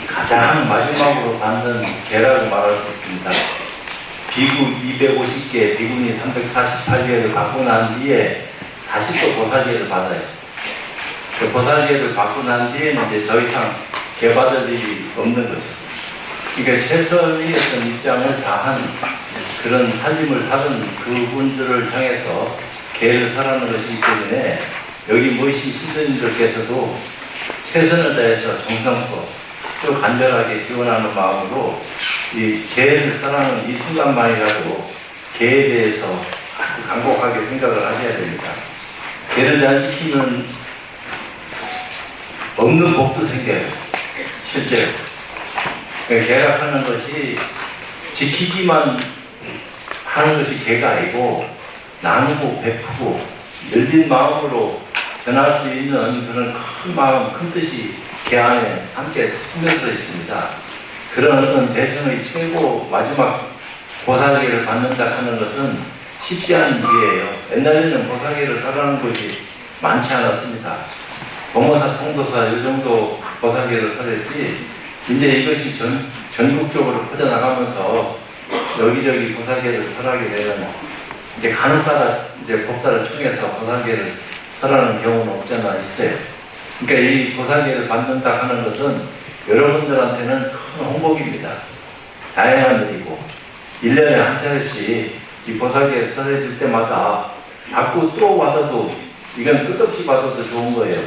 가장 마지막으로 받는 개라고 말할 수 있습니다. 비구 250개, 비구니 348개를 받고 난 뒤에 다시 또 보살개를 받아요. 그 보살개를 받고 난 뒤에는 이제 더 이상 개 받을 일이 없는 거죠. 그러니까 최선의 어떤 입장을 다한 그런 살림을 하던 그분들을 향해서 개를 사라는 것이기 때문에 여기 모이신 신도님들께서도 최선을 다해서 정성껏 또 간절하게 기원하는 마음으로 이 개를 사랑하는 이 순간만이라도 개에 대해서 아주 간곡하게 생각을 하셔야 됩니다. 개를 잘 지키면 없는 복도 생겨요. 실제로. 개락하는 것이 지키기만 하는 것이 개가 아니고 나누고 베푸고 열린 마음으로 전할 수 있는 그런 큰 마음, 큰 뜻이 개 안에 함께 숨겨져 있습니다. 그런 어떤 대성의 최고 마지막 보살개를 받는다 하는 것은 쉽지 않은 일이에요. 옛날에는 보살개를 사라는 것이 많지 않았습니다. 동호사, 통도사 이 정도 보살개를 사렸지 이제 이것이 전국적으로 퍼져나가면서 여기저기 보살개를 설하게 되면 이제 간혹가다 이제 법사를 통해서 보살개를 설하는 경우는 없잖아 있어요. 그러니까 이 보살개를 받는다 하는 것은 여러분들한테는 큰 홍복입니다. 다양한 일이고 1년에 한 차례씩 이 보살개를 설해줄 때마다 받고 또 받아도 이건 끝없이 받아도 좋은 거예요.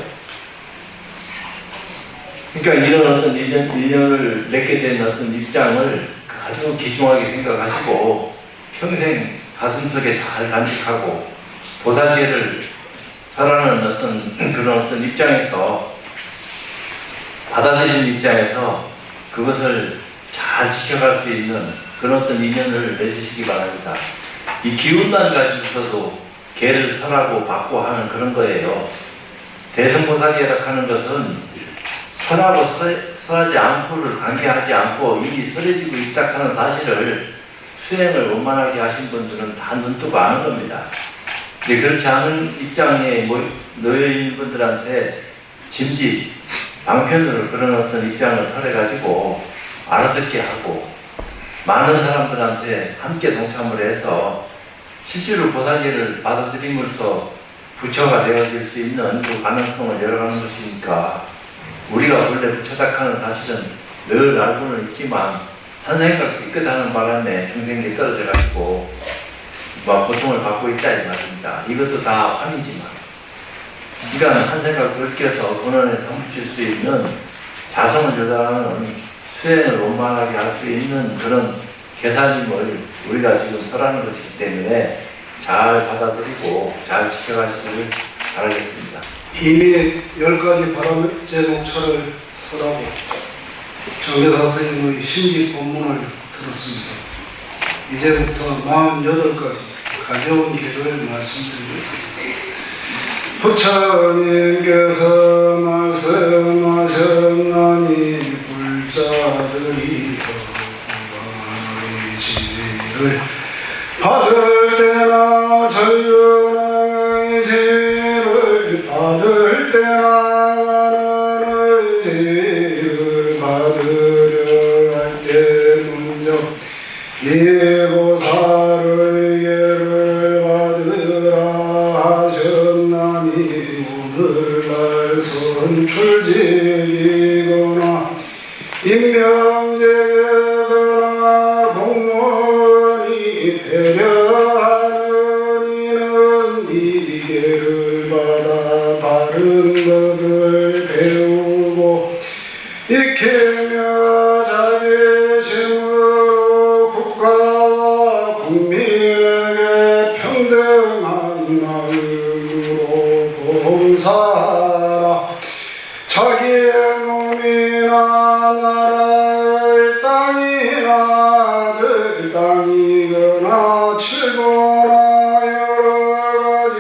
그러니까 이런 어떤 인연을 맺게 된 어떤 입장을 아주 귀중하게 생각하시고 평생 가슴속에 잘 간직하고 보살개를 설하는 그런 어떤 입장에서 받아들이는 입장에서 그것을 잘 지켜갈 수 있는 그런 어떤 인연을 맺으시기 바랍니다. 이 기운만 가지고서도 개를 설하고 받고 하는 그런 거예요. 대성보살개라고 하는 것은 설하고 설하지 않고를 관계하지 않고 이미 설해지고 있다 하는 사실을 수행을 원만하게 하신 분들은 다 눈뜨고 아는 겁니다. 근데 그렇지 않은 입장에 놓여있는 분들한테 짐짓, 방편으로 그런 어떤 입장을 설해가지고 알아듣게 하고 많은 사람들한테 함께 동참을 해서 실제로 보살개를 받아들임으로써 부처가 되어질 수 있는 그 가능성을 열어가는 것이니까 우리가 원래 부처작하는 사실은 늘 알고는 있지만 한 생각 삐끗하는 바람에 중생들이 떨어져가지고 고통을 받고 있다 이 말입니다. 이것도 다 환이지만 그러니까 한 생각 얽혀서 본원에 상붙일 수 있는 자성을 조달하는 수행을 원만하게 할 수 있는 그런 계산임을 우리가 지금 설하는 것이기 때문에 잘 받아들이고 잘 지켜가시기를 바라겠습니다. 이미 10가지 바람제목차를 설하고 정대사 선생님의 신기 본문을 들었습니다. 이제부터 48가지 가져온 기도를 말씀드리겠습니다. 부처님께서 말씀하셨나니 불자들이 지를 받을 때나 전륜의 지를 받을 때나 지를 받으려 할 때문요 예보사를 예를 받으라 하셨나니 오늘날 선출직이거나 임명제거나 공무원이 되려하는 이는 이계를 받아 바른 것을 배우고 익히며 자비심으로 국가와 국민에게 평등한 마음으로 봉사하라. 자기의 몸이나 나라의 땅이나 들 땅이거나 칠거나 여러가지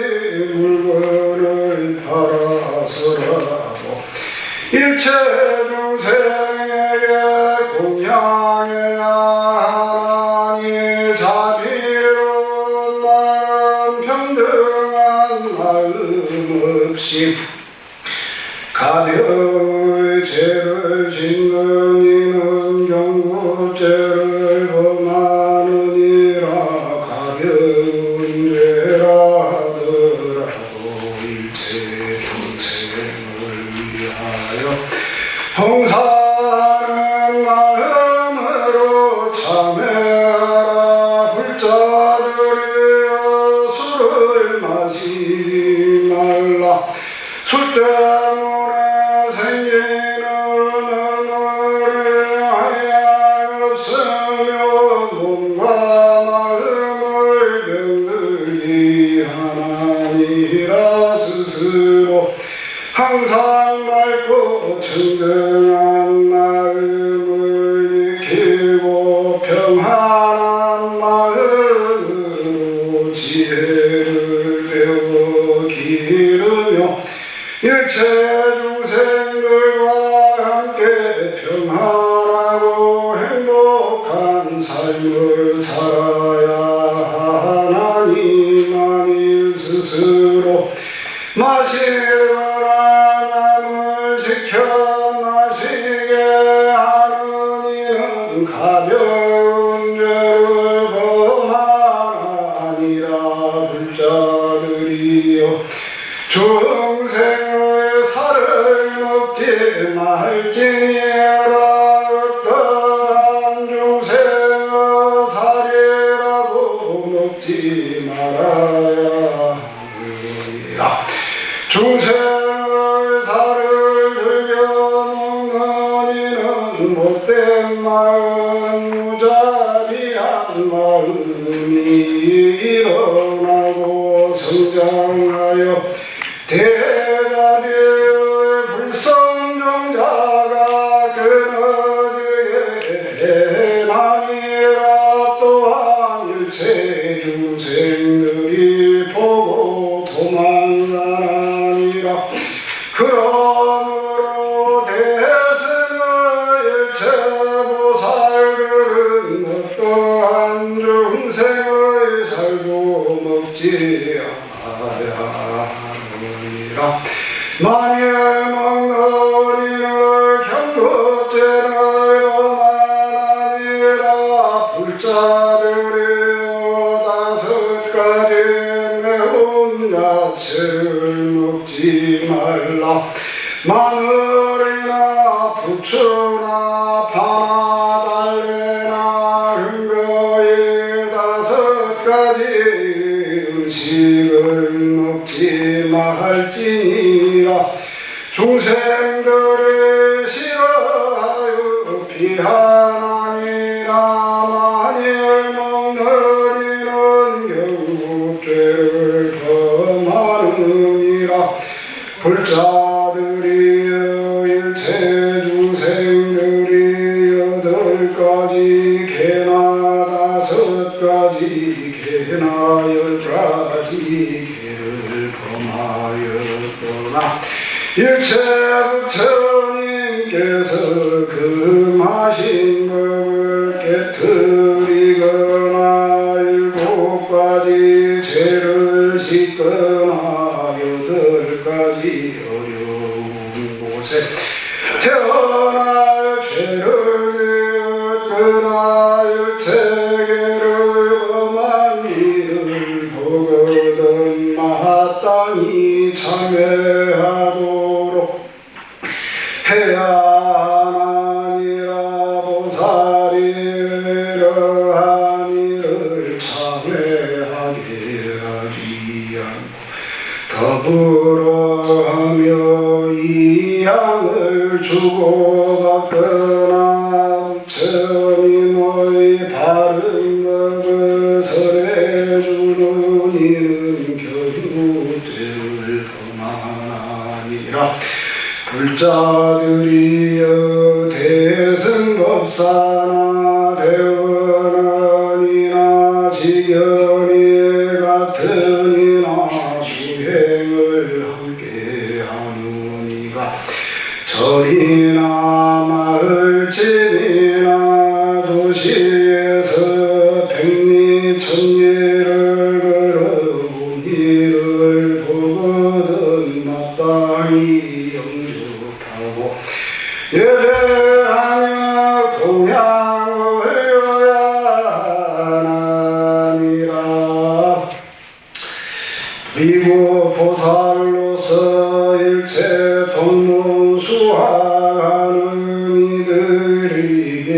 물건을 팔아서라도 일체 중생에게 공양해야 하니 자비로운 마음 평등한 마음 없이 가벼운 죄를 짓는 하는 이는 가벼운 죄를 범하니라. 불자들이여 중생의 살을 먹지 말지니라. 어떠한 중생의 살이라도 먹지 말아야 하느니라. 중생의 살을 즐겨 먹는 이는 못된 마음 무자비한 마음이 일어나고 성장하여 대자리의 불성종자가 끊어지게 되나니라. 또한 일체 중생들이 보고 도망가니라. 그러므로 대승의 일체 보살들은 어떠한 중생의 살도 먹지 않아야 하느니라. 만일 먹는 이를 경고죄를 원하니라. 불자들이여 다섯 가지 매운 야채를 먹지 말라. 마늘이나 부추나 파나 달래나 흥거의 다섯 가지 음식을 먹지 말지니라. 중생들을 싫어하여 피하나니라. 만일 먹는 이는 경고죄를 범하느니라. 불자들이여 일체 중생들이 여덟 가지 개나 다섯 가지 개나 열 가지 개를 범하였구나. 일체 부처님께서 금하신 법을 깨뜨리거나 일곱 가지 죄를 씻거나 여덟 가지 어려운 곳에 태어날 죄를 지었거나 일체계를 범한 일을 보거든 마땅히 참회하도록 해야 하나니라. 보살이 이러한 일을 참회하게 하지 않고 더불어하며 이 양을 주고받거나 부처님의 바른 법을 설해주는 이는 경고죄를 범하나니라. 불자들이여 대승법사나 대원원이나 지연이 같으니나 수행을 함께 하느니가 절이나 마을집이나 도시에서 백리천리를 걸어온 이를 보거든 마땅히 영접하고 예배하며 공양을 해야 하나니라. 미국 보살로서 일체 동문수하는 이들에게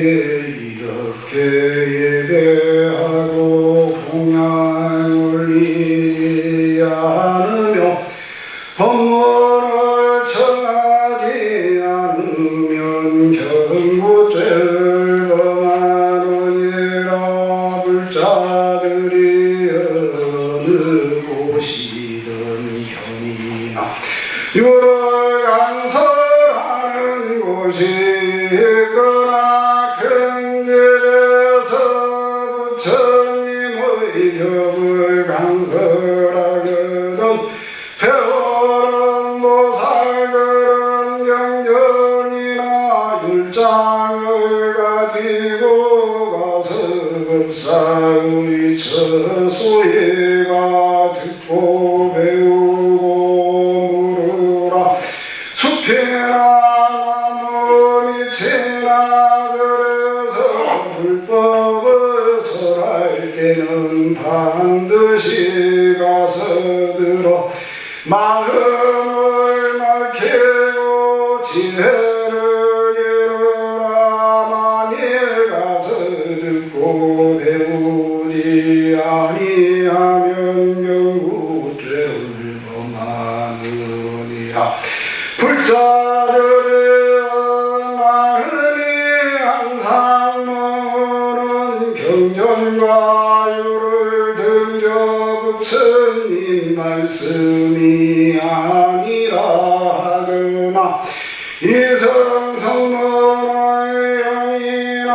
이렇게 예배하고 공양을 올리지 않으며 법문을 청하지 않으면 경고죄를 범하느니라. 불자들이 어느 곳이든 현이나 유를 강설하는 곳이 있거나 경제에서 부처님의 법을 강설하거든 배우는 보살들은 경전이나 율장을 가지고 가서 법사의 처소에가 듣고 배우고 물으라. 숲이나 나무 밑에 무엇이나 그래서 불법을 설할 때는 반드시 가서 들어 마음을 막히고 지혜를 이루라. 만일 가서 듣고 배우지 아니하면 결국 죄를 범하느니라. 불자들의 마음이 항상 모르는 경전과 유를 들려붙은 말씀이 아니라 하거나 이성성문의 영이나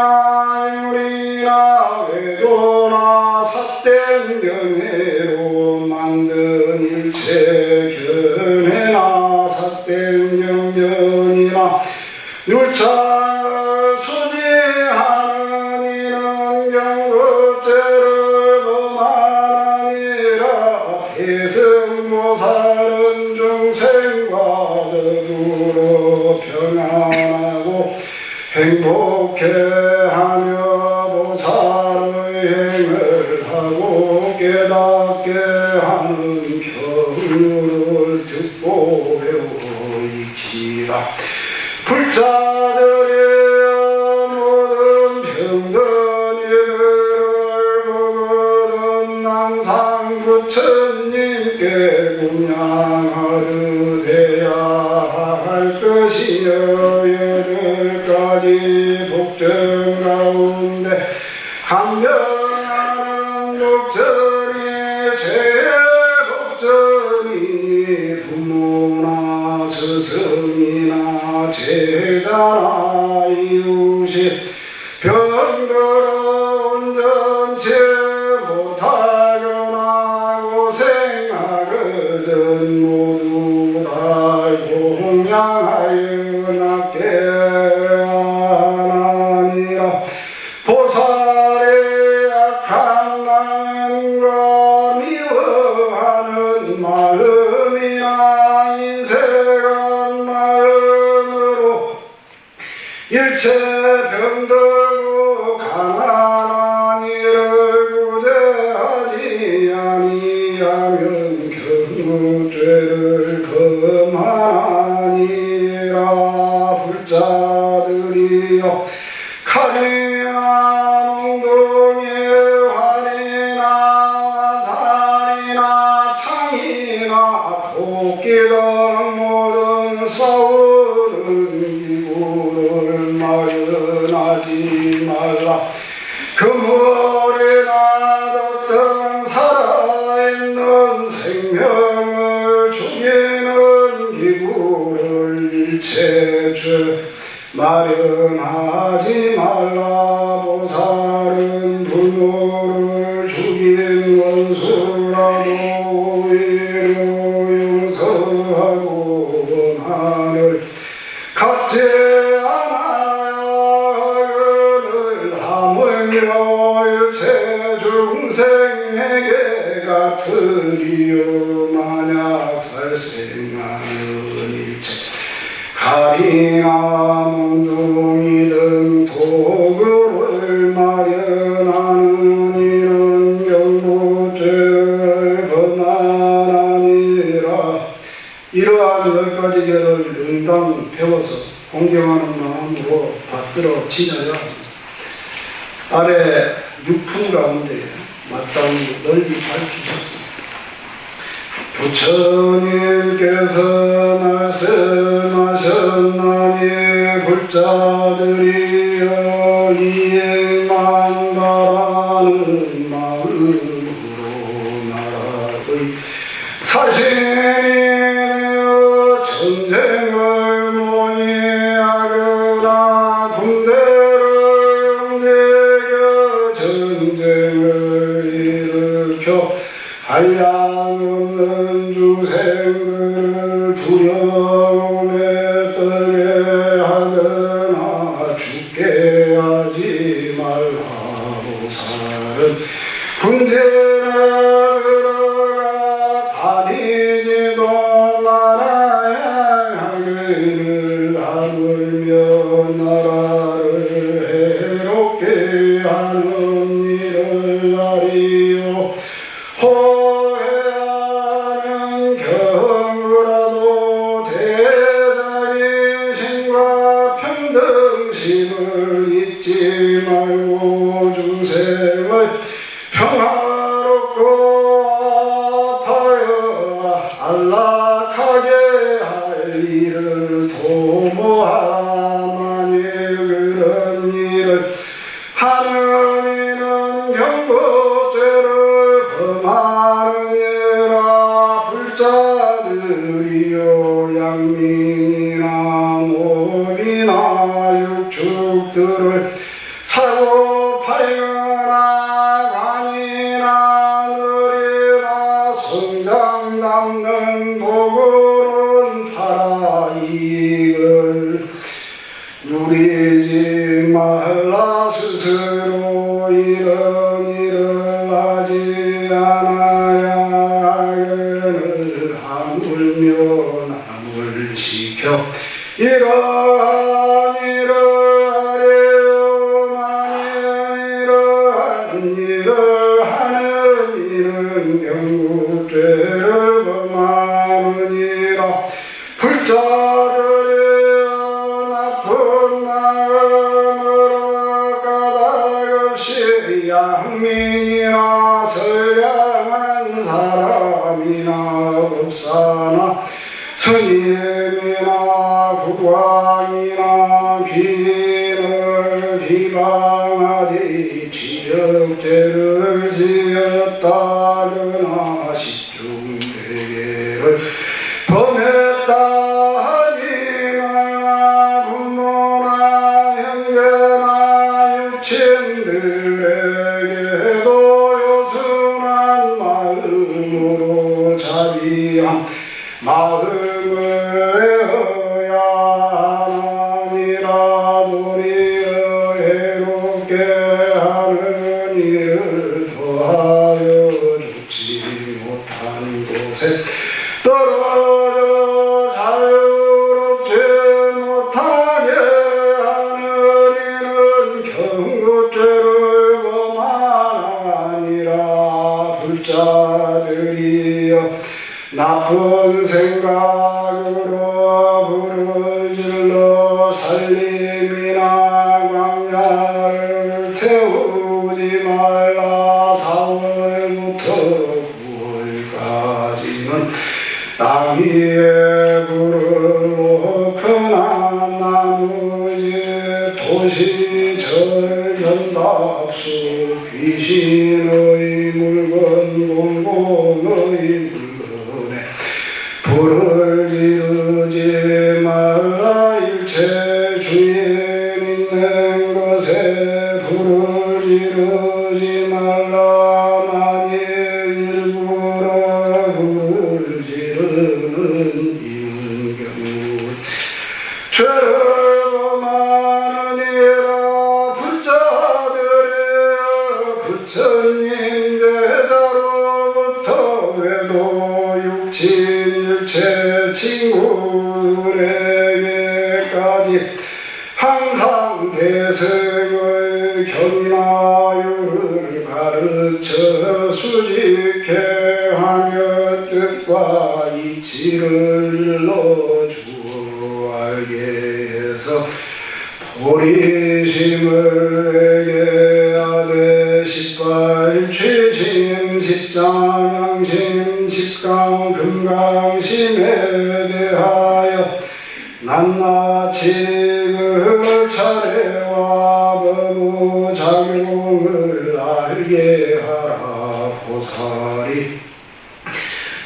유리나 외도나 삿된 견해로 만든 일체 견해나 삿된 영전이나 율착을 수지하는 이는 경것죄를 범하니라. 태승모살은 중생과 더불어 평안하고 행복해하며 보살의 행을 하고 깨닫게 하는 경륜을 듣고 배우고 익히라. 불자들의 모든 병든 이들을 보거든 항상 부처님께供養하르되야 할 것이여. 여덟가지 복전 가운데 감명하는 복전이 제복전이 부모나 스승이나 제자나 이웃이 병들어 온전치 못하거나 고생하거든 모두 다 공양하여 낫게 하나니라. 보살의 약한 마음과 미워하는 마음이나 인색한 마음으로 일체 병들고 가난한 이를 구제하지 아니하면 경무죄를 범하니라. 불자들이여 칼이나 몽둥이 활이나 화살이나 창이나 도끼 등 모든 싸우는 기구를 마련하지 말라. 그물이나 뒀던 살아있는 생명을 죽이는 기구를 일체 죄 마련하지 말라. 보살은 부모를 죽인 원수라도 오히려 용서하고 원한을 갖지 않아야 하거늘 하물며 일체 중생에게 갚으리요. 만약 살생하는 일체 칼이나 몽둥이 등 도구를 마련하는 이는 경무죄를 범하니라. 이러한 10가지 죄를 응당 배워서 공경하는 마음으로 받들어 지녀야 아래 6품 가운데 마땅히 널리 밝히셨습니다. 부처님께서 말씀하셨나니 불자들이여 이행만 바라는 마음으로 나라의 사신이 되어 전쟁을 모의하거나 군대를 움직여 전쟁을 일으켜 한량없는 중생들을 두려움에 떨게 하거나 죽게 하지 말라. 보살은 군대에 들어가 다니지도 말아야 하기를 하물며 나라 나를 해롭게 하는 일을 알이요 호해하는 경우라도 대자기심과 평등심을 잊지 말고 중생을 평화롭고 아파요 안락하게 할 일을 도모하마니 그런 일을 하는 이는 경고죄를 범하느니라 불자들이요 양민이나 몸이나 육축들을 사고 팔거나 관이나 느리나 성장 담는 도구는 팔아 이익을 누리지 말라 스스로 이런 일을 하지 않아야 악을 하물며 남을 지켜 이러한 일을 하려 만일 이러한 일을 하는 이는 경고죄를 범하느니라 불자들이여 나쁜 마음으로 까닭없이 양민이나 선량한 사람이나 법사나 스님이나 국왕이나 귀인을 비방하되 지역죄를 지었다거나 십중대계를 범했다 하니 말라 부모나 형제나 육친들에게도 요순한 마음으로 자비한 마음을 해야 하나니라 도리어 해롭게 하는 일을 더하여 좋지 못한 곳에 떨어져 자유롭지 못하게 하는 이는 경고죄를 범하니라 불자들이여 나쁜 생각으로 불을 질러 살림이나 광야를 태우지 말라 4월부터 9월까지는 땅 위에 불을 놓거나 나머지 도시 절견답수 귀신의 물건 공공의 물건에 불을 지르지 말라 일체 주인 있는 것에 불을 지르지 말라 만일 일부러 불을 지르는 이는 경우 죄를 범하느니라 불자들이여 부처님 제자로부터 외도 육친 일체 친구에게까지 항상 대승의 견이나 유를 가르쳐 수직해 하며 뜻과 이치를 일러주어 알게 해서 보리심을 에게 하되 십발 최심 십장 양심 십강 금강심에 대하여 낱낱이 그 차례와 법무작용을 알게 하라 보살이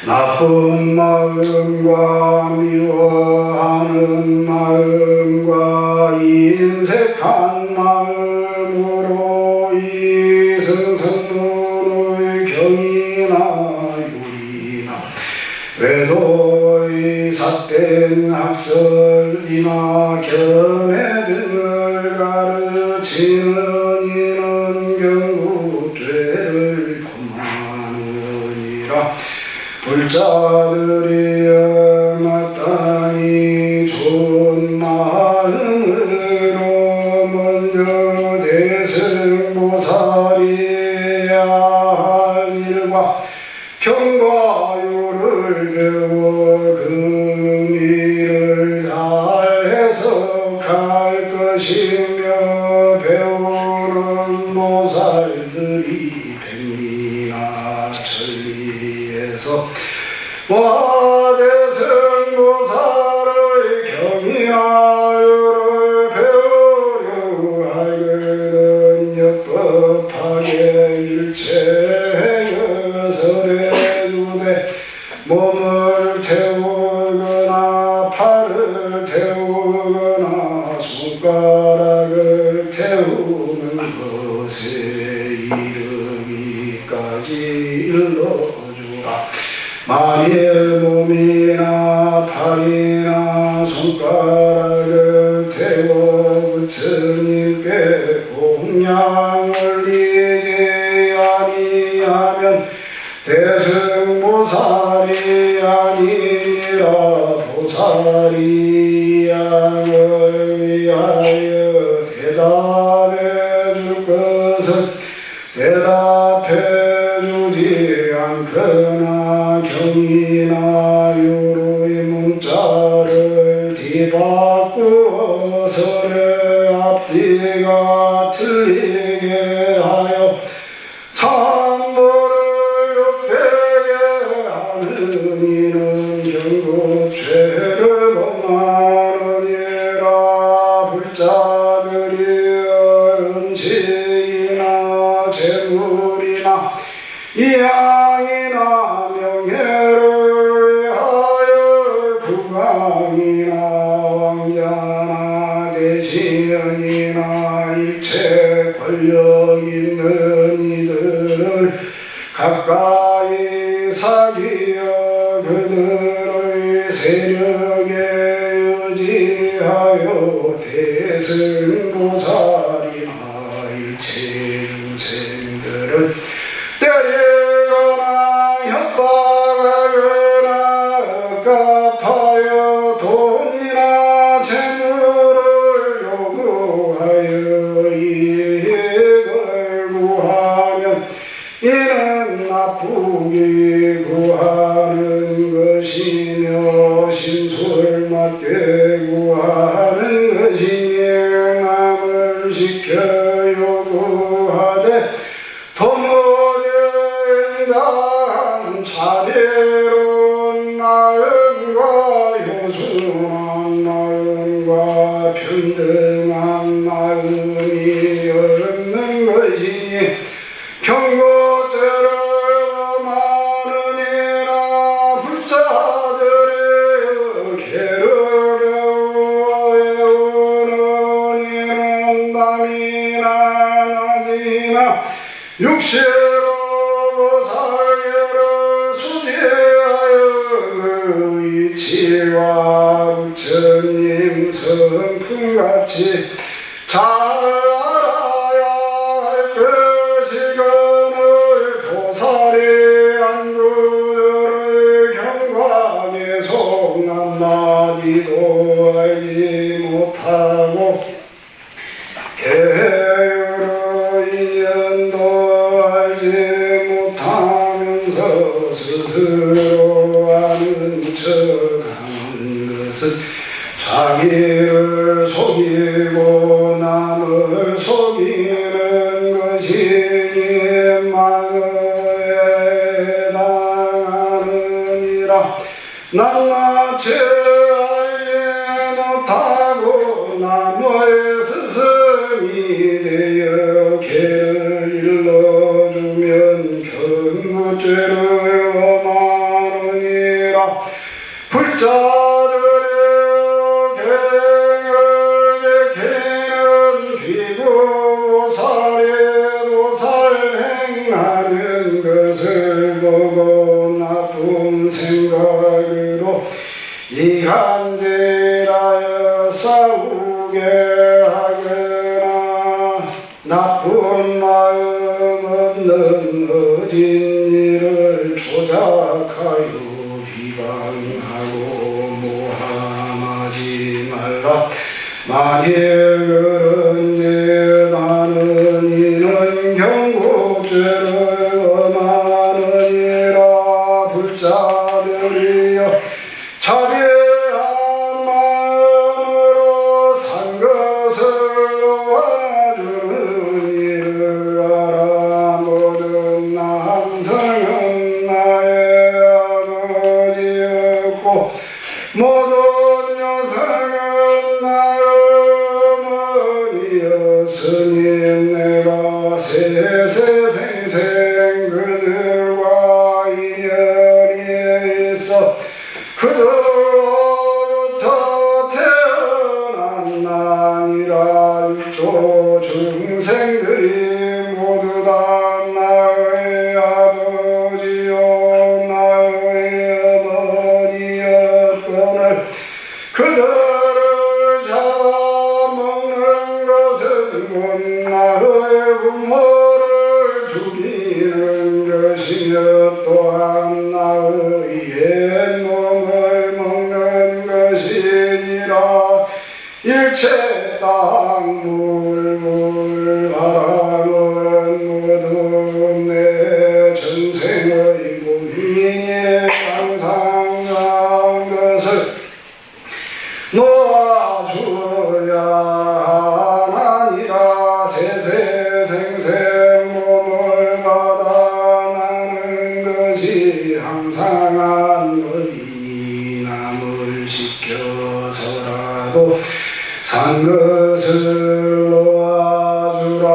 나쁜 마음과 미워하는 마음과 인색한 마음으로 이승선문의 경이나 유리나 외도의 삿된 학설이나 견해 등을 가르치는 이는 경고죄를 범하느니라 불자들이여 마땅히 좋은 마음으로 먼저 대승보살이야 할 일과 경과요를 배워 그 의미를 잘 해석할 것이며 배우는 모살들이 백리나 천리에서 와대승보살의 경이하여를 배우려 하거든 역법하게 일체여설에 두되 몸을 태우거나 팔을 태우거나 손가락을 태우는 것에 이르기까지 일러주라. 만일 몸이나 팔이나 손가락을 태워 부처님께 공양을 이지 아니하면 대승보살이 아니라 보살이 양을 위하여 대답해 줄 것은 대답해 주지 않거나 경이나 요로의 문자를 뒤바꾸어 설의 앞뒤가 틀리게 하여 산모를 욕되게 하는 이는 결국 죄를 범하느니라. 불자들이 은식이나 재물이나 이양이나 명예를 위하여 국왕이나 왕자나 대신이나 일체 권력 있는 이들을 가까이 사귀어 그들의 세력에 의지하여 대승보살이나 일체 중생들을 때리거나 협박하거나 억압하여 돈이나 재물을 요구하여 이익을 구하면 이는 나쁘게 구하는 것이며 신술맞게 구하는 것이니 남을 지켜 요구하되 도무지한 자비로운 마음과 효순한 마음과 평등한 마음이 없는 것이니 경고죄를 범하느니라. 불자들의 개를 배우는 이는 밤이나 낮이나 육체로 살기를 수지하여 이치와 부처님 성품같이 잘 알아야 할 것이거늘 보살의 안구를 경과 계속 한마디도 알지 못하고 계율의 인연도 알지 못하면서 스스로 아는 척하는 것은 자기를 속이고 남을 속이는 것이니 만어에 당하느니라. 낱낱이 알지 못하고 나무의 스승이 되어 개를 일러주면 경고죄를 범하느니라. 불자들의 갱을 지키는 비구살에 도살행하는 것을 보고 나쁜 생각으로 이간질하여 싸우게 하거나 나쁜 마음 없는 어진 일을 조작하여 비방하고 모함하지 말라. 만일 그런 스님 내가 세세생생 그들과 인연이 있어 그들로부터 태어난 나니라. 또 중생들이 모두 다 나의 아버지요 나의 어머니였거늘 그들을 잡아먹는 것은 곧 나의 부모를 죽이는 것이며 또한 나의 옛몸을 먹는 것이니라. 일체 땅 물물 바람은 모두 내 전생의 고민이 항상 한 것을 놓아주어야 하나니라. 세세생생 몸을 받아 나는 것이 항상 한 것이니 남을 시켜서라도 산 것을 놓아주라.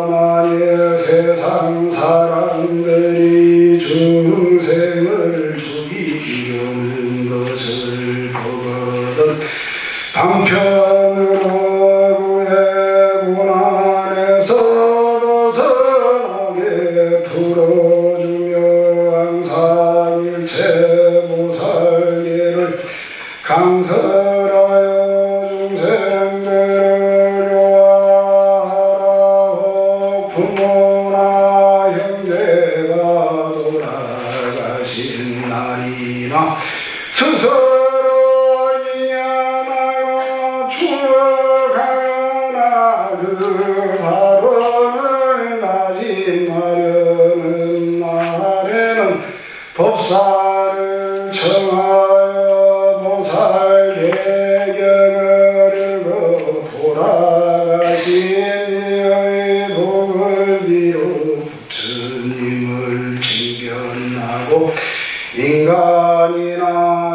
만일 세상 사람들이 중생을 죽이려는 것을 보거든 방편으로 구해 고난에서 벗어나게 풀어주며 항상 일체 보살계를 강설하여 중생들을 요하라고 부모나 형제가 돌아가신 날이나 스스로 인연하여 추억하나 그 발언을 나징하려는 날에는 법사를 청하여 보살 계경을 읽어 돌아가신 이의 복을 빌어 부처님을 징견하고 인간이나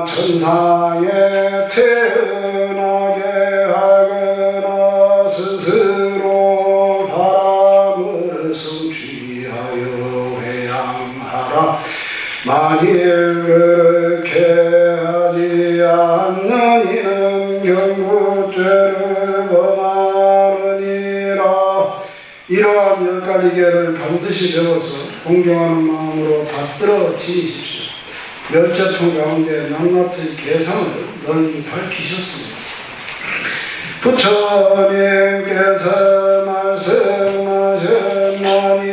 천상에 태어나게 하거나 스스로 바람을 성취하여 회양하라. 만일 그렇게 하지 않는 이는 경고죄를 범하느니라. 이러한 10가지 계를 반드시 배워서 공경하는 마음으로 받들어 지니십시오. 멸자통 가운데 낱낱이 계상을 널리 밝히셨습니다. 부처님께서 말씀하셨나니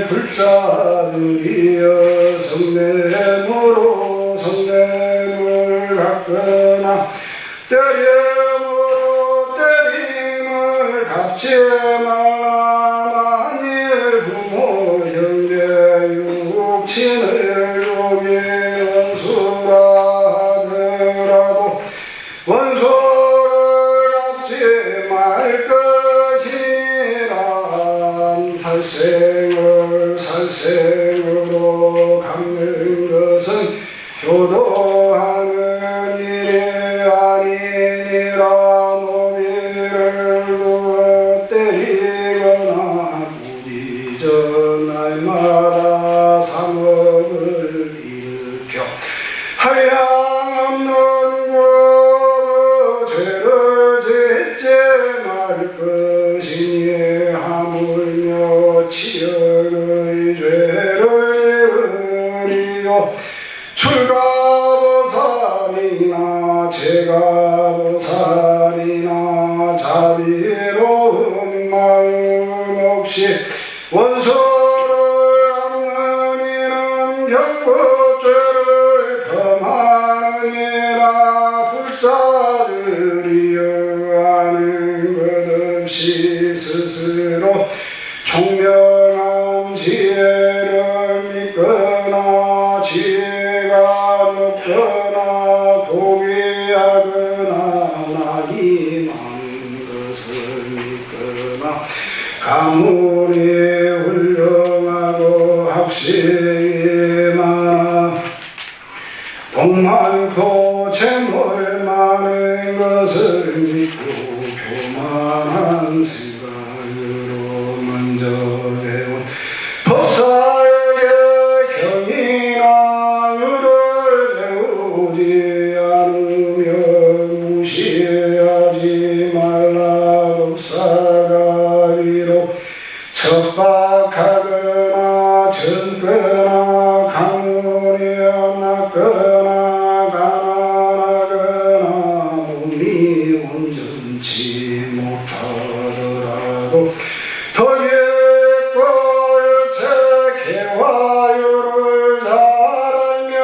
불자들이여 성대모로 성대물 갖거나 때림으로 때림을 갚지 말라. 만일 부모 형제 육친을 욕이 원수라 하더라도 원수를 갚지 말 것이라. 살생으로 갚는 것은 효도하는 일이 아니니라. 노비를 두어 때리거나 무기전 날마다 상업을 일으켜 한량없는 죄를 짓지 말 것이니 하물며 치역의 죄를 지으리요 출가보살이나 제가보살이나 자비로운 마음 없이 원수를 갚는 이는 경고죄를 범하느니라. 불자들이여 아는 것 없이 스스로 총명한 지혜를 믿거나 지혜가 높거나 포기하거나 나이 많은 것을 믿거나 가문이 훌륭하고 학식이 많아 복 많고 재물 많은 것을 믿고 교만한 생각으로 척박하거나 젊거나 가문이 없거나 가난하거나 몸이 온전치 못하더라도 덕일도의 개화유를 잘 알면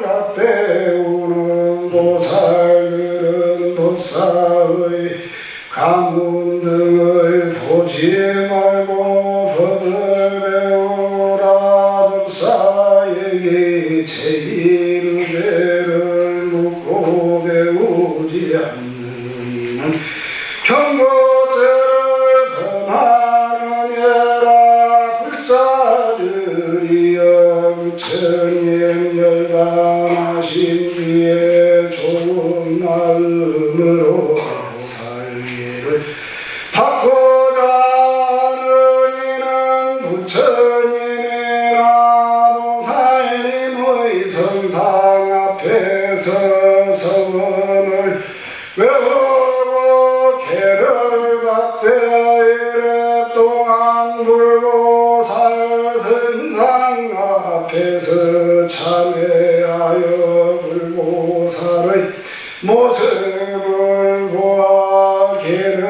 갓배우는 보살들은 법사의 가문 등을 보지 말고 법을 배우라. 법사에게 제1죄를 묻고 배우지 않는 이는 경고죄를 범하느니라. 불자들이여 부처님 열반하신 뒤에 좋은 마음으로 보살계를 받고자 하는 이는 부처님이나 보살님의 성상 앞에서 서원을 외우고 계를 받되 이랫동안 불보살 성상 앞에서 참회하여 불보살의 모습을 보아 계를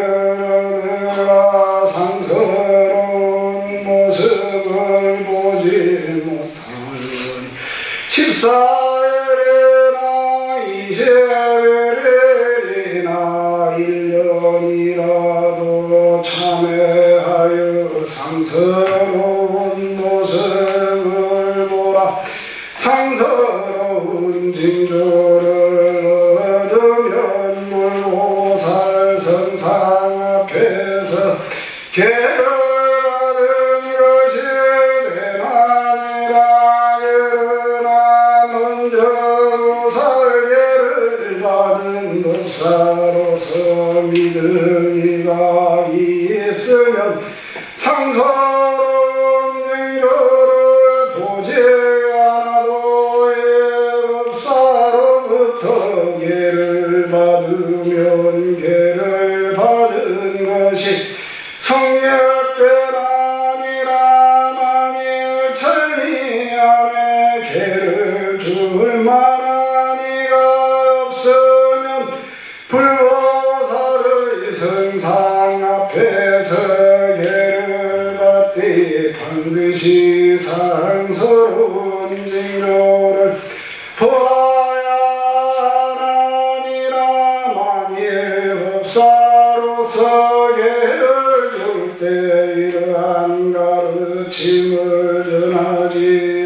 얻으라. 상스러운 모습을 보지 못하느니 14일이나 20일이나 1년이라도 참회하여 상스러운 모습을 보라. 상스러운 징조를 얻으면 불보살 성상 앞에서 계를 받은 것이 되나니라. 그러나 먼저 보살계를 받은 법사로서 믿음이가 있으면 상서로운 징조를 보지 않아도 법사로부터 계를 받으면 계를 받은 것이 성역된 아니라. 만일 천리 안에 계를 줄 만한 이가 없으면 불보살의 성상 앞에서 계를 받되 반드시 상스러운 징조를 보아야 하나니라. 만일 법사로서 계를 줄 때 이러한 가르침을 전하지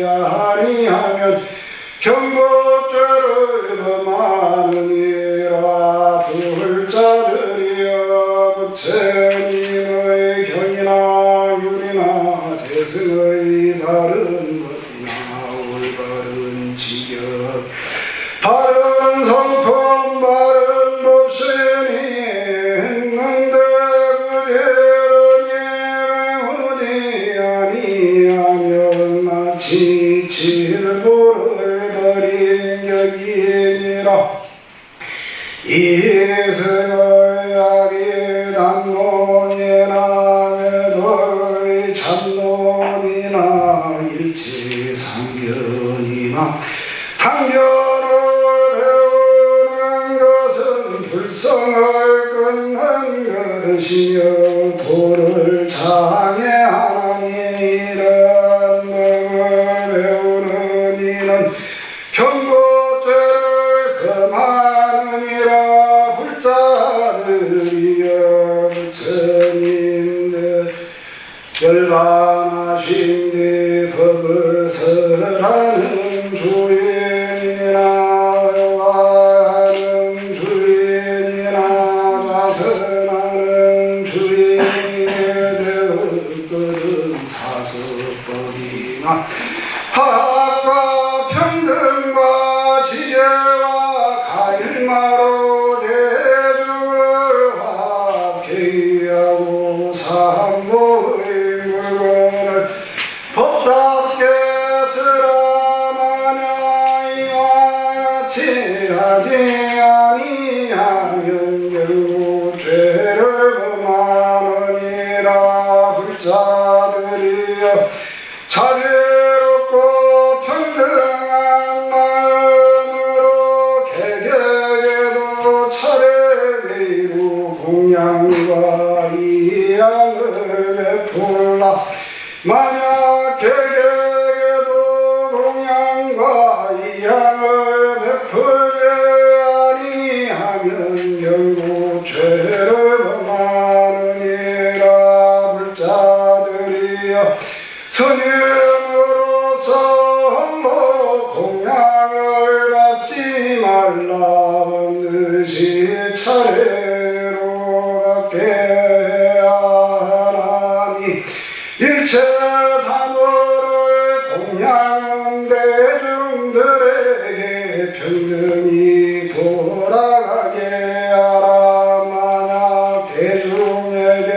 아니하면 경고죄를 범하느니라. 불자들이여 부처님의 경이나 율이나 대승의 바른 것이나 올바른 지경 바른 성품 바른 법신이 했는데 부지런히 아니하면 마치 칠보를 버린 격이니라. 이승의 악이 단론이나 외도의 참론이나 일체상견이나 당견을 배우는 것은 불성을 끊는 것이며 도를 장애하니 이런 법을 배우는 이는 경고죄를 금하느니라. 불자들이여 부처님들 열반하신 뒤 법을 설하는 주인이나 요하는 주인이나 자선하는 주인이 되었거든. 사서법이나 화합과 평등과 지혜와 가일마로 대중을 합계하고 삼보의 물건을 법답게 쓰라마냐. 이와 같이 하지 아니하면 결국 죄를 범하느니라. 불자 자비롭고 평등한 마음으로 개개에도 차례 이루 공양과 이양을 베풀라. 만약 개개에도 공양과 이양을 베풀지 아니하면 결국 죄를 범하느니라. 불자들이여 스님으로서 홀로 공양을 받지 말라. 반드시 차례로 받게 해야 하나니 일체 단어를 공양은 대중들에게 평등히 돌아가게 하라. 만약 대중에게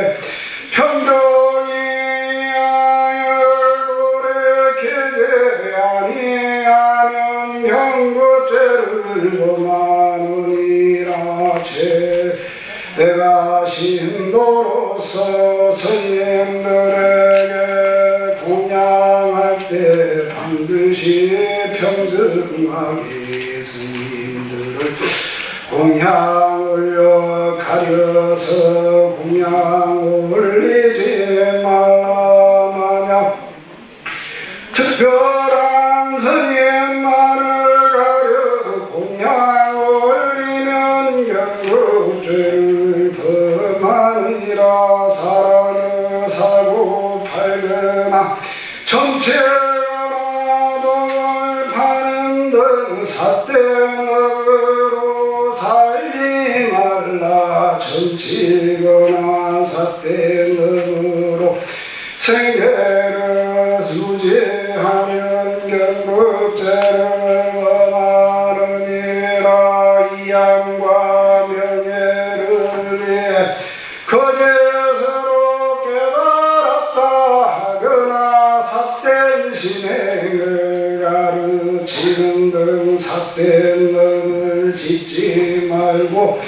평등히 돌이키지 아니하면 경고죄를 범하느니라. 내가 신도로서 스님들에게 공양할 때 반드시 평등하게 스님들을 공양을 가려서 공양 올리지 말라. 만약 특별한 스님만을 가려 공양 올리면 경고죄를 범하니라. 사랑을 사고 팔거나 정체거나 돈을 파는 등 삿대먹으로 살지 말라. 정치거나 삿대먹으로 생계를 유지하면 경고죄를 범하느니라. 이양과 명예를 위해 거짓으로 깨달았다 하거나 삿된 신행을 가르치는 등 삿된 놈을 짓지 말고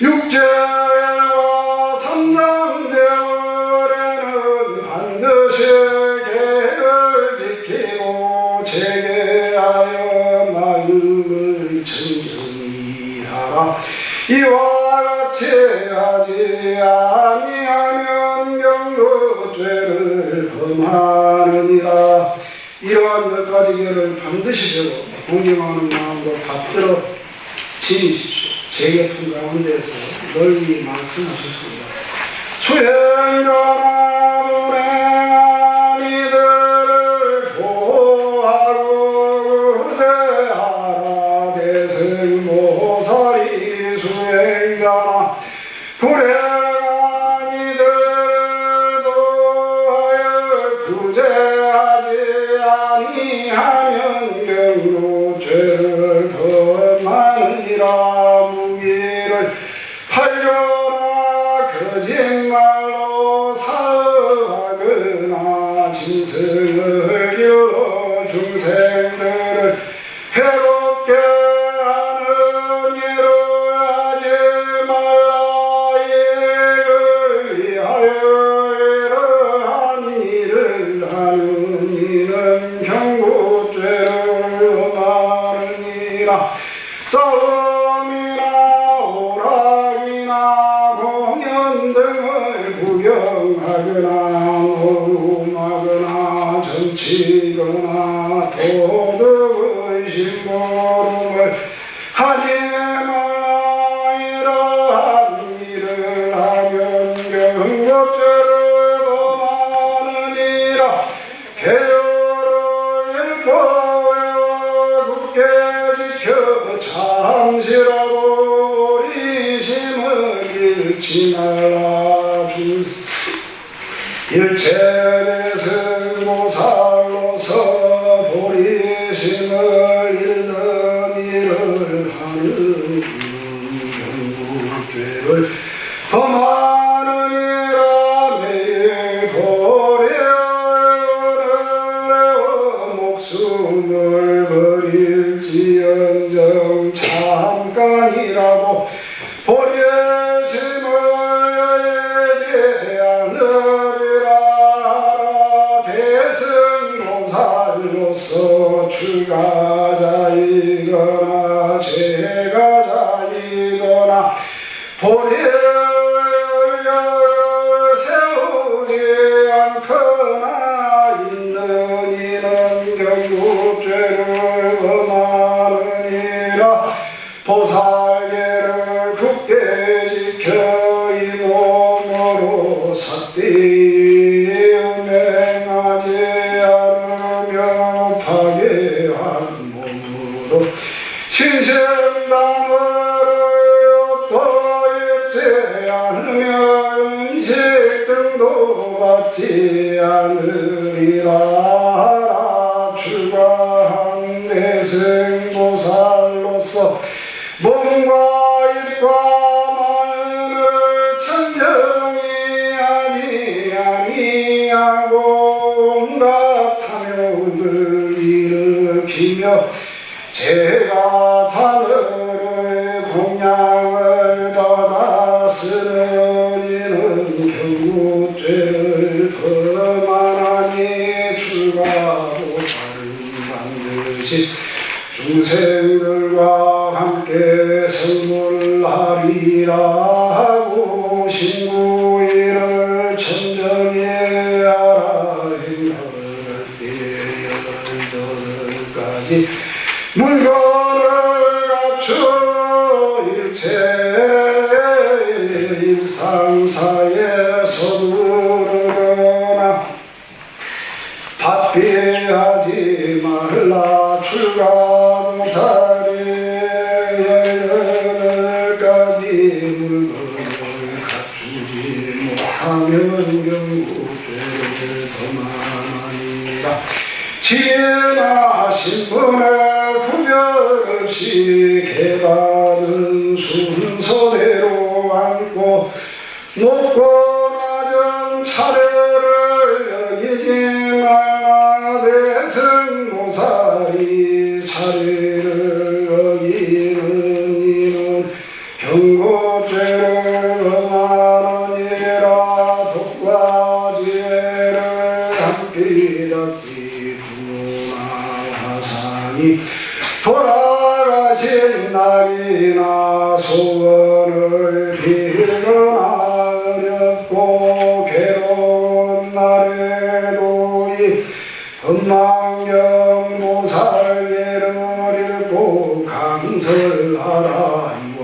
육죄와 삼당죄월에는 반드시 계를 지키고 재개하여 마음을 청정히 하라. 이와 같이 하지 아니하면 경고죄를 범하느니라. 이러한 10가지 계를 반드시 배워 공경하는 마음으로 받들어 지니십시오. 제게품 가운데서 널리 말씀하셨습니다. 수행자나 불행한 이들을 보호하고 의대하라. 대승모살이 수행자나 불행한 이들도 구제하지 아니하면 경고죄를 범하느니라. 무기를 팔거나 거짓말로 사하거나 짐승을 길러 중생들을 해롭게 하는 일을 하지 말라. 이익을 위하여 이러한 일을 하는 이는 경고죄를 범하느니라. 싸움이나 오락이나 공연 등을 구경하거나 모험하거나 정치거나 도덕의 심부름을 하지 말라. 이러한 일을 하면 경고죄를 범하느니라. 계율을 읽고 외워 굳게 지켜 잠시라도 우리심을 잃지 말라. 일체의 승고살로서 보리심을 잃는 일을 하는 경고죄를 범하느니라. 매일 고려를 목숨을 버릴지언정 잠깐이라도 보리심을 여의지 않으리라. 보살로서 출가자이거나 재가자이거나 보리를 세우지 않거나 있는 이는 경고죄를 범하느니라. 보살계를 굳게 지켜 이 몸으로 삿대에 운행하지 않으며 파괴한 몸으로 신생담을 얻어입지 않으며 음식 등도 받지 않으리라. 출가한 내생보살로서 몸과 입과 마음을 청정히 아니하고 온갖 탐욕을 일으키며 제가 하늘의 공양을 받아 쓰는 이는 경고죄를 범하나니 출가보살은 반드시 중생들과 함께 성불하리라 하고 신구일을 천정히 알아 행하를 때에 8가지 물건을 갖추 일체 일상사에 서두르거나 바삐하지 말라. 출가보살이 18가지 물건을 갖추지 못하면 경고죄를 범하나니라. 지혜나 신분의 구별 없이 개발은 순서대로 앉고 높고 낮은 차례를 여기지 마라. 대승보살이 차례를 여기는 이는 경고죄를 범하느니라. 독과 지혜를 함께 닦기 부나하사니 돌아가신 날이나 소원을 빌거나 어렵고 괴로운 날에도 이 법망경보살계를 읽고 강설하라. 이와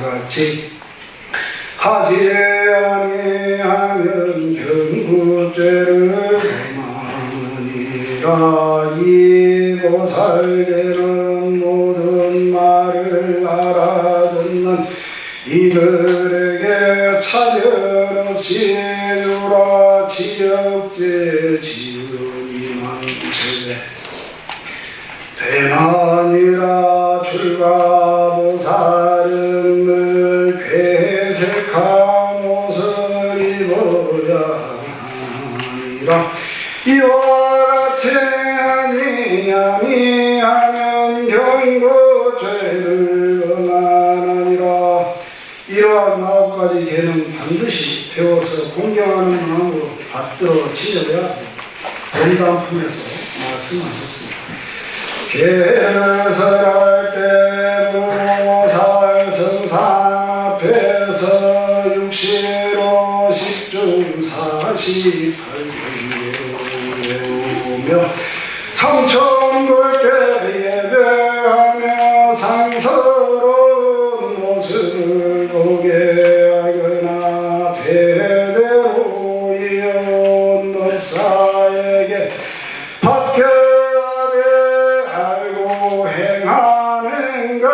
같이 하지 아니하면 경고죄를 범하느니라. 이 보살계는 모든 말을 알아듣는 이들에게 차별없이 주라. 지역제 지은이만체 되나니라. 출가보살은 늘 괴색한 옷을 입어야 하니라. 이와 같이 아니하면 경고죄를 범하느니라. 이러한 9가지 계는 반드시 배워서 공경하는 마음으로 받들어 지져야 본담품에서 말씀하셨습니다. 계를 설할 때 무모살 성상 앞에서 육시로 10중 48경이오며 삼천 돌게 예배하며 상서로운 모습을 보게 하거나 대대로 이어온 법사에게 받겨하게 알고 행하는 것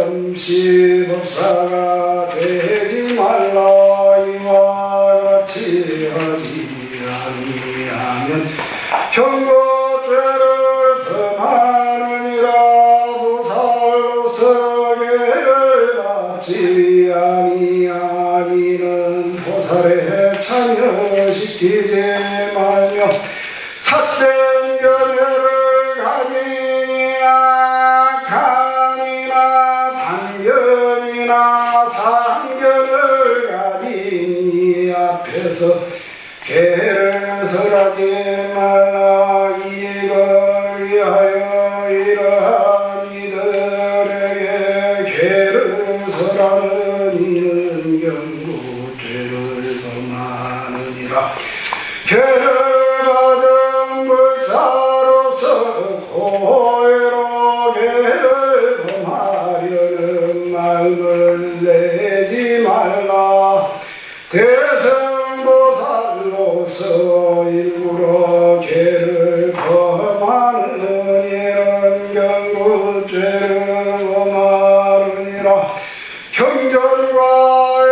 없이 법사가 되지 말라. 이와 같이 하지 아니하면 경고죄를 범하느니라. 보살로서 계를 받지 아니하기는 보살에 참여시키지 말며 삿된 견해를 가지니 악한이나 단견이나 상견을 가지니 앞에서 계를 설하지 말라. 이 죄를 받은 불자로서 고해로 죄를 범하려는 마음을 내지 말라. 대승보살로서 일부러 죄를 범하는 이런 경고 죄를 범하느니라. 경전과의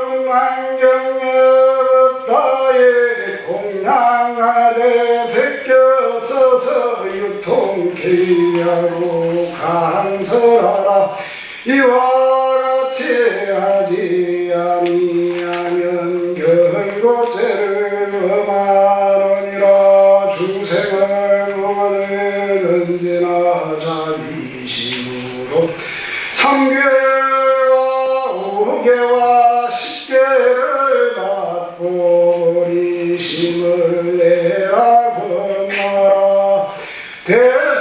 응만경에 따에 공양하되 베껴서서 유통케이하고 간설하라. 이와 같이 하지 아니하면 경고죄를 범하느니라. 중생을 구원을 언제나 자비심으로 삼계와 우계와 십계를 받고 우리심을 내라 범하라. 대승보살로서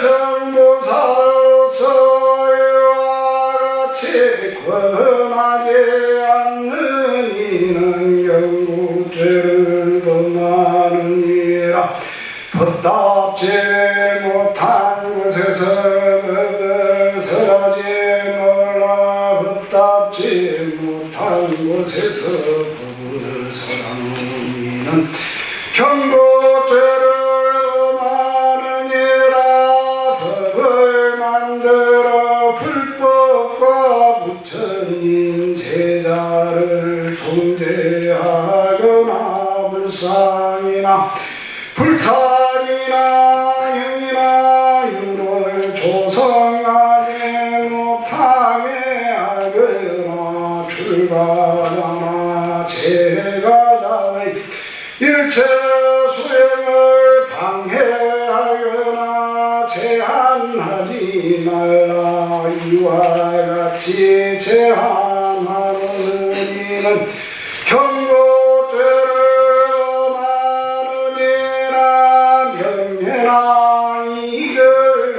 이와 같이 권하지 않는 이는 경고죄를 범하느니라. 법답지 못한 곳에서 설하지 말라. 법답지 못한 곳에서 법을 설하는 이는 경고죄를 범하느니라. 법을 만들어 불법과 부처님 제자를 통제하거나 불상이나 불탈이나 형이나 유를 조성하지 못하게 하거나 출가자나 제가자의 일체 수행을 방해하거나 제한하지 말라. 이와 같이 제한하는 이는 경고죄를 범하느니라. 명예나 이익을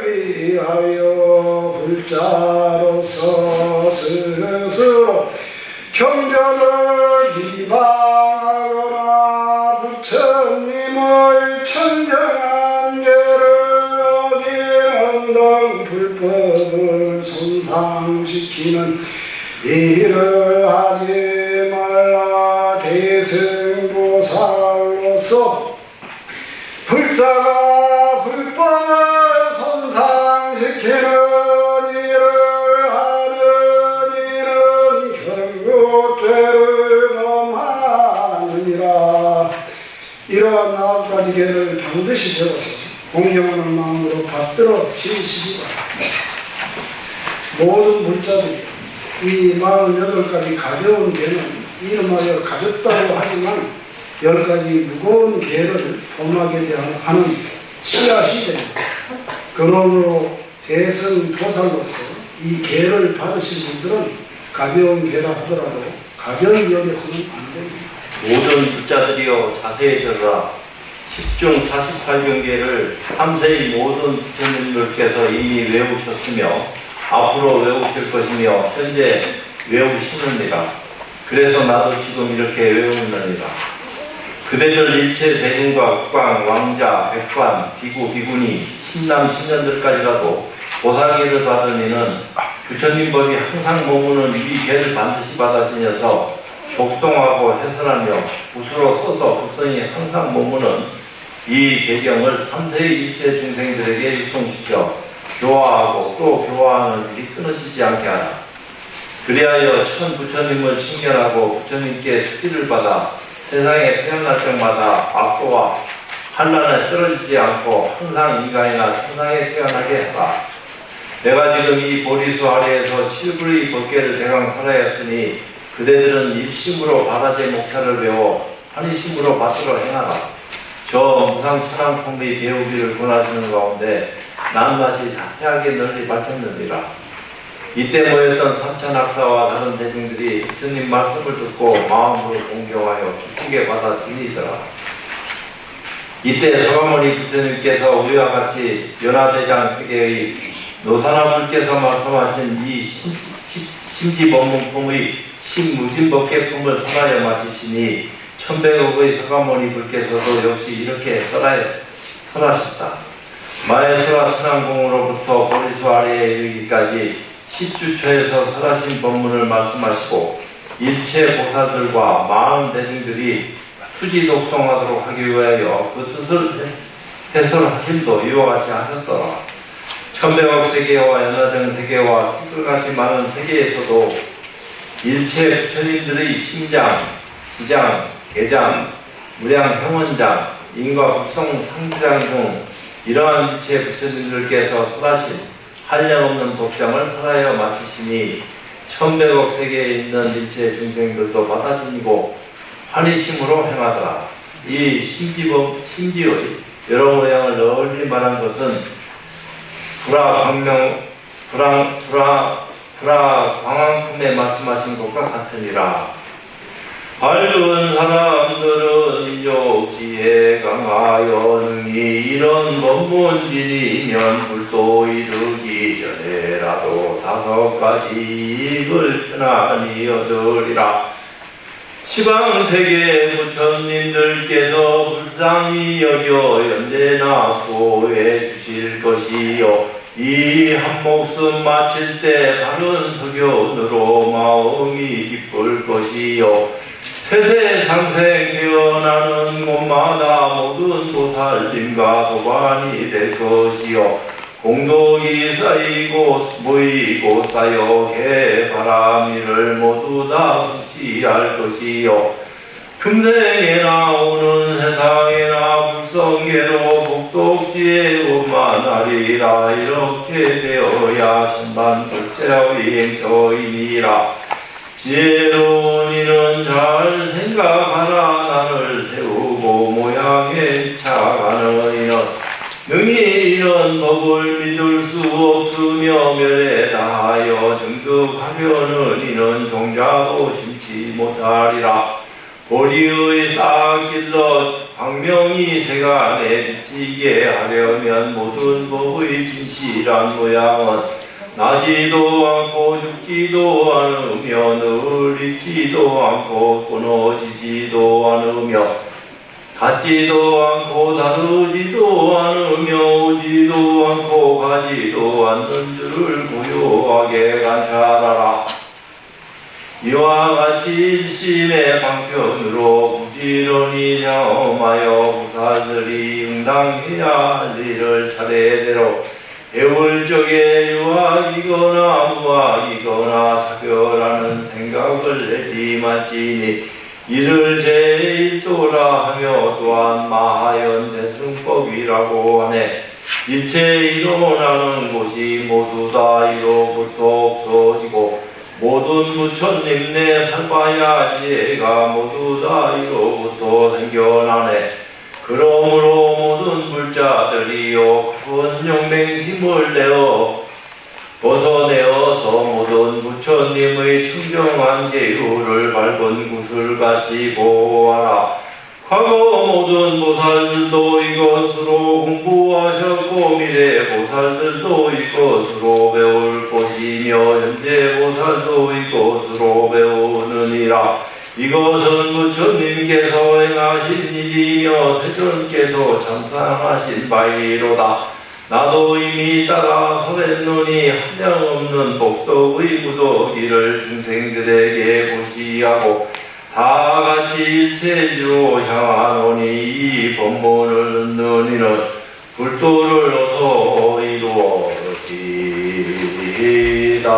위하여 불자로서 스스로 경전을 이방하거나 부처님의 천정한 예를 어기는 등 불법을 손상시키는 일을 하지 말라. 대승보살로서 불자가 불법을 손상시키는 일을 하는 일은 경고죄를 범하느니라. 이러한 9가지 계를 반드시 적어서 공경하는 마음으로 받들어 지으시기 바랍니다. 모든 불자들이 이 48가지 가벼운 계는 이름하여 가볍다고 하지만 10가지 무거운 계를 범하게 하는 씨앗이 됩니다. 그러므로 대승보살로서 이 계를 받으신 분들은 가벼운 계라 하더라도 가벼운 여겨서는 안 됩니다. 모든 불자들이여 자세히 들으라. 10중 48경계를 3세의 모든 부처님들께서 이미 외우셨으며 앞으로 외우실 것이며 현재 외우시느니라. 그래서 나도 지금 이렇게 외우느니라. 그대들 일체 대중과 국왕, 왕자, 백관, 비구, 비구니, 신남, 신년들까지라도 보상계를 받은 이는 부처님 법이 항상 머무는 이 계를 반드시 받아 지녀서 독송하고 해설하며 붓으로 써서 불성이 항상 머무는 이 계경을 3세의 일체 중생들에게 유통시켜 교화하고 또 교화하는 일이 끊어지지 않게 하라. 그리하여 천 부처님을 칭견하고 부처님께 스기를 받아 세상에 태어날 때마다 악도와 환난에 떨어지지 않고 항상 인간이나 천상에 태어나게 해라. 내가 지금 이 보리수 아래에서 7불의 법계를 대강 설하였으니 그대들은 일심으로 바다제 목차를 배워 환희심으로 받들어 행하라. 저 무상천왕통비 배우기를 권하시는 가운데 낱맛이 자세하게 널리 밝혔느니라. 이때 모였던 삼천학사와 다른 대중들이 부처님 말씀을 듣고 마음으로 공경하여 기쁘게 받아 들이더라. 이때 서가모니 부처님께서 우리와 같이 연화대장 회계의 노사나불께서 말씀하신 이 심지법문품의 신무진법계품을 선하여 마치시니 천백억의 서가모니 불께서도 역시 이렇게 설하셨다. 마해수라 천왕공으로부터 보리수 아래에 이르기까지 10주처에서 설하신 법문을 말씀하시고 일체 보살들과 마음 대중들이 수지독성하도록 하기 위하여 그 뜻을 해설하심도 이와 같이 하셨더라. 천백억 세계와 연화정 세계와 티끌같이 많은 세계에서도 일체 부처님들의 심장, 지장, 계장, 무량 형원장, 인과 국성 상주장 중 이러한 일체 부처님들께서 설하신 한량없는 독장을 설하여 마치시니 천백억 세계에 있는 일체 중생들도 받아들이고 환희심으로 행하더라. 이 심지의 여러 모양을 널리 말한 것은 불화광황품에 말씀하신 것과 같으니라. 밝은 사람들은 욕지에 강하여 능히 이런 법문지니면 불도 이르기 전에라도 5가지 이익을 편안히 얻으리라. 시방세계 부처님들께서 불쌍히 여겨 연대나 수호해 주실 것이요 이 한 목숨 마칠 때 바른 서견으로 마음이 기쁠 것이요 세세상생 태어나는 곳마다 모든 보살님과 도반이 될 것이요 공덕이 쌓이고 모이고 쌓여 개바라미를 모두 다 성취할 것이요 금생에 나오는 세상에나 불성계로 복독지에 오만하리라. 이렇게 되어야 천반독제의 행처이니라. 지혜로운 이는 잘 생각하라. 나를 세우고 모양에 차가는 이는 능히 이런 법을 믿을 수 없으며 멸에 다하여 정득하려는 이는 종자도 심치 못하리라. 보리의 싹길러 광명이 세간에 비치게 하려면 모든 법의 진실한 모양은 나지도 않고 죽지도 않으며 늘 잊지도 않고 끊어지지도 않으며 같지도 않고 다르지도 않으며 오지도 않고 가지도 않는 줄을 고요하게 관찰하라. 이와 같이 일심의 방편으로 부지런히 경험하여 부사들이 응당해야 할 일을 차례대로 배울 적에 유학이거나 무학이거나 차별하는 생각을 내지 말지니 이를 제1도라 하며 또한 마하연 대승법이라고 하네. 일체 일어나는 곳이 모두 다 이로부터 없어지고 모든 부처님 내 살바야 지혜가 모두 다 이로부터 생겨나네. 그러므로 모든 불자들이요 큰 용맹심을 내어 벗어내어서 모든 부처님의 청정한 계율을 밝은 구슬같이 보호하라. 과거 모든 보살들도 이것으로 공부하셨고 미래 보살들도 이것으로 배울 것이며 현재 보살도 이것으로 배우느니라. 이것은 부처님께서 행하신 일이며 세존께서 참상하신 바이로다. 나도 이미 따라 설했노니 한량없는 복덕의 무더기를 중생들에게 보시하고 다 같이 일체지로 향하노니 이 법문을 듣는 이는 불도를 어서 이루어지이다.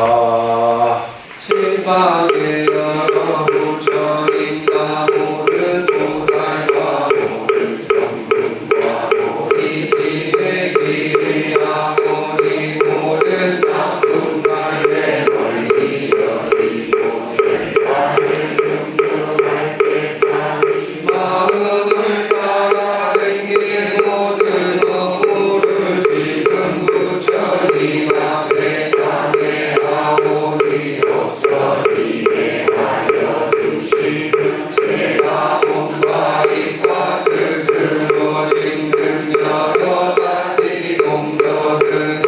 시방의 여러 부처님과 모든 보살과 모든 성분과 모든 시의 기리하오니 모든 나쁜 말에 멀리 여기고 열반을 충족할 때까지 마음을 따라 생긴 모든 업무를 지금 부처님 앞에 찬양하오니 없어지게 하여 주시는 제가 몸과 입과 뜻으로 짓는 여러 가지 공덕은